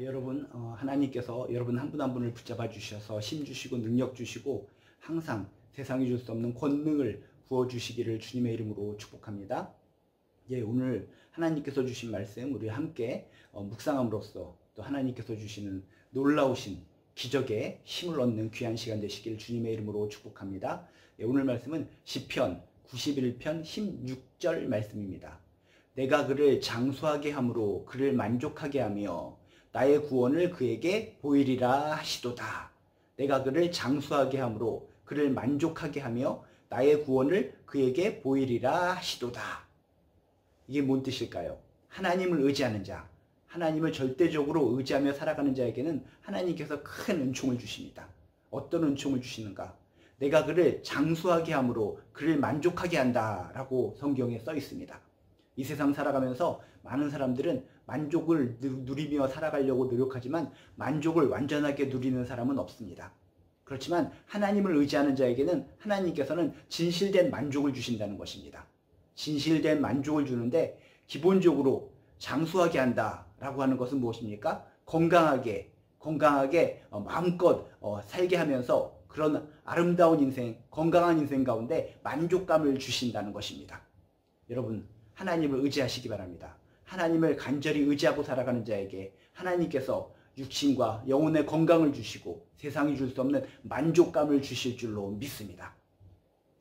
여러분, 하나님께서 여러분 한 분 한 분을 붙잡아 주셔서 힘 주시고 능력 주시고 항상 세상이 줄 수 없는 권능을 부어주시기를 주님의 이름으로 축복합니다. 오늘 하나님께서 주신 말씀 우리 함께 묵상함으로써 또 하나님께서 주시는 놀라우신 기적에 힘을 얻는 귀한 시간 되시길 주님의 이름으로 축복합니다. 오늘 말씀은 시편 91편 16절 말씀입니다. 내가 그를 장수하게 함으로 그를 만족하게 하며 나의 구원을 그에게 보이리라 하시도다. 내가 그를 장수하게 함으로 그를 만족하게 하며 나의 구원을 그에게 보이리라 하시도다. 이게 뭔 뜻일까요? 하나님을 의지하는 자, 하나님을 절대적으로 의지하며 살아가는 자에게는 하나님께서 큰 은총을 주십니다. 어떤 은총을 주시는가? 내가 그를 장수하게 함으로 그를 만족하게 한다라고 성경에 써 있습니다. 이 세상 살아가면서 많은 사람들은 만족을 누리며 살아가려고 노력하지만 만족을 완전하게 누리는 사람은 없습니다. 그렇지만 하나님을 의지하는 자에게는 하나님께서는 진실된 만족을 주신다는 것입니다. 진실된 만족을 주는데 기본적으로 장수하게 한다라고 하는 것은 무엇입니까? 건강하게 마음껏 살게 하면서 그런 아름다운 인생, 건강한 인생 가운데 만족감을 주신다는 것입니다. 여러분, 하나님을 의지하시기 바랍니다. 하나님을 간절히 의지하고 살아가는 자에게 하나님께서 육신과 영혼의 건강을 주시고 세상이 줄 수 없는 만족감을 주실 줄로 믿습니다.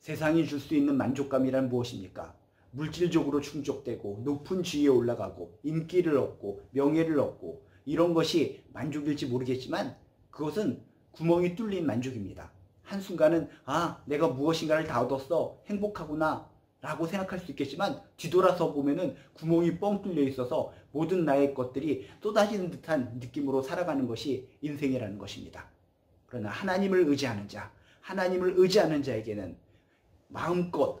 세상이 줄 수 있는 만족감이란 무엇입니까? 물질적으로 충족되고 높은 지위에 올라가고 인기를 얻고 명예를 얻고 이런 것이 만족일지 모르겠지만 그것은 구멍이 뚫린 만족입니다. 한순간은 내가 무엇인가를 다 얻었어, 행복하구나 라고 생각할 수 있겠지만 뒤돌아서 보면은 구멍이 뻥 뚫려 있어서 모든 나의 것들이 쏟아지는 듯한 느낌으로 살아가는 것이 인생이라는 것입니다. 그러나 하나님을 의지하는 자, 하나님을 의지하는 자에게는 마음껏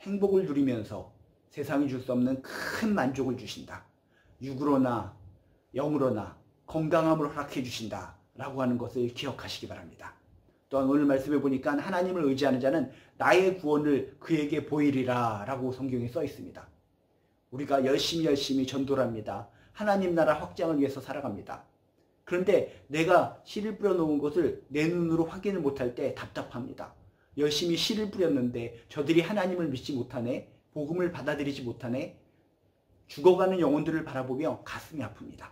행복을 누리면서 세상이 줄 수 없는 큰 만족을 주신다. 육으로나 영으로나 건강함을 허락해 주신다 라고 하는 것을 기억하시기 바랍니다. 또한 오늘 말씀해 보니까 하나님을 의지하는 자는 나의 구원을 그에게 보이리라 라고 성경에 써 있습니다. 우리가 열심히 전도를 합니다. 하나님 나라 확장을 위해서 살아갑니다. 그런데 내가 씨를 뿌려놓은 것을 내 눈으로 확인을 못할 때 답답합니다. 열심히 씨를 뿌렸는데 저들이 하나님을 믿지 못하네, 복음을 받아들이지 못하네, 죽어가는 영혼들을 바라보며 가슴이 아픕니다.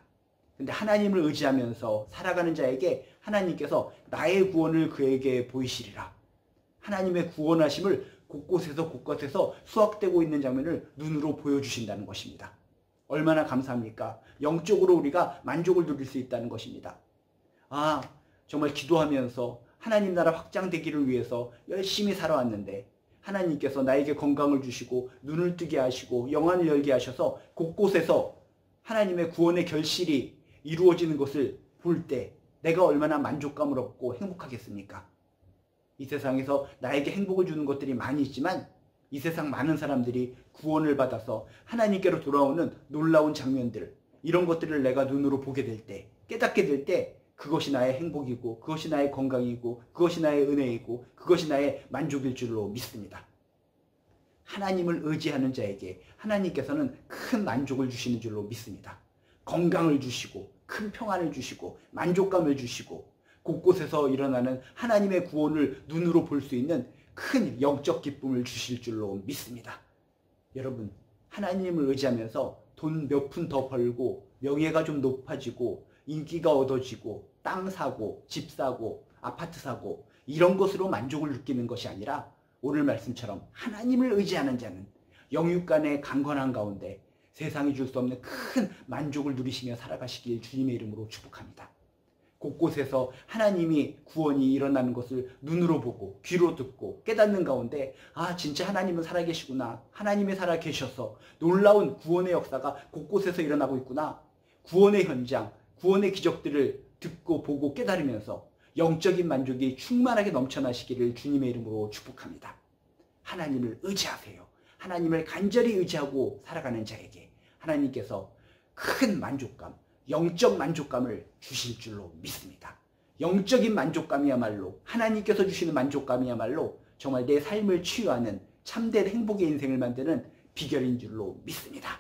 근데 하나님을 의지하면서 살아가는 자에게 하나님께서 나의 구원을 그에게 보이시리라. 하나님의 구원하심을 곳곳에서 수확되고 있는 장면을 눈으로 보여주신다는 것입니다. 얼마나 감사합니까? 영적으로 우리가 만족을 누릴 수 있다는 것입니다. 정말 기도하면서 하나님 나라 확장되기를 위해서 열심히 살아왔는데 하나님께서 나에게 건강을 주시고 눈을 뜨게 하시고 영안을 열게 하셔서 곳곳에서 하나님의 구원의 결실이 이루어지는 것을 볼 때 내가 얼마나 만족감을 얻고 행복하겠습니까? 이 세상에서 나에게 행복을 주는 것들이 많이 있지만 이 세상 많은 사람들이 구원을 받아서 하나님께로 돌아오는 놀라운 장면들, 이런 것들을 내가 눈으로 보게 될 때, 깨닫게 될 때 그것이 나의 행복이고 그것이 나의 건강이고 그것이 나의 은혜이고 그것이 나의 만족일 줄로 믿습니다. 하나님을 의지하는 자에게 하나님께서는 큰 만족을 주시는 줄로 믿습니다. 건강을 주시고 큰 평안을 주시고 만족감을 주시고 곳곳에서 일어나는 하나님의 구원을 눈으로 볼 수 있는 큰 영적 기쁨을 주실 줄로 믿습니다. 여러분, 하나님을 의지하면서 돈 몇 푼 더 벌고 명예가 좀 높아지고 인기가 얻어지고 땅 사고 집 사고 아파트 사고 이런 것으로 만족을 느끼는 것이 아니라 오늘 말씀처럼 하나님을 의지하는 자는 영육간의 강건한 가운데 세상이 줄 수 없는 큰 만족을 누리시며 살아가시길 주님의 이름으로 축복합니다. 곳곳에서 하나님이 구원이 일어나는 것을 눈으로 보고 귀로 듣고 깨닫는 가운데 진짜 하나님은 살아계시구나, 하나님이 살아계셔서 놀라운 구원의 역사가 곳곳에서 일어나고 있구나, 구원의 현장, 구원의 기적들을 듣고 보고 깨달으면서 영적인 만족이 충만하게 넘쳐나시기를 주님의 이름으로 축복합니다. 하나님을 의지하세요. 하나님을 간절히 의지하고 살아가는 자에게 하나님께서 큰 만족감, 영적 만족감을 주실 줄로 믿습니다. 영적인 만족감이야말로, 하나님께서 주시는 만족감이야말로 정말 내 삶을 치유하는 참된 행복의 인생을 만드는 비결인 줄로 믿습니다.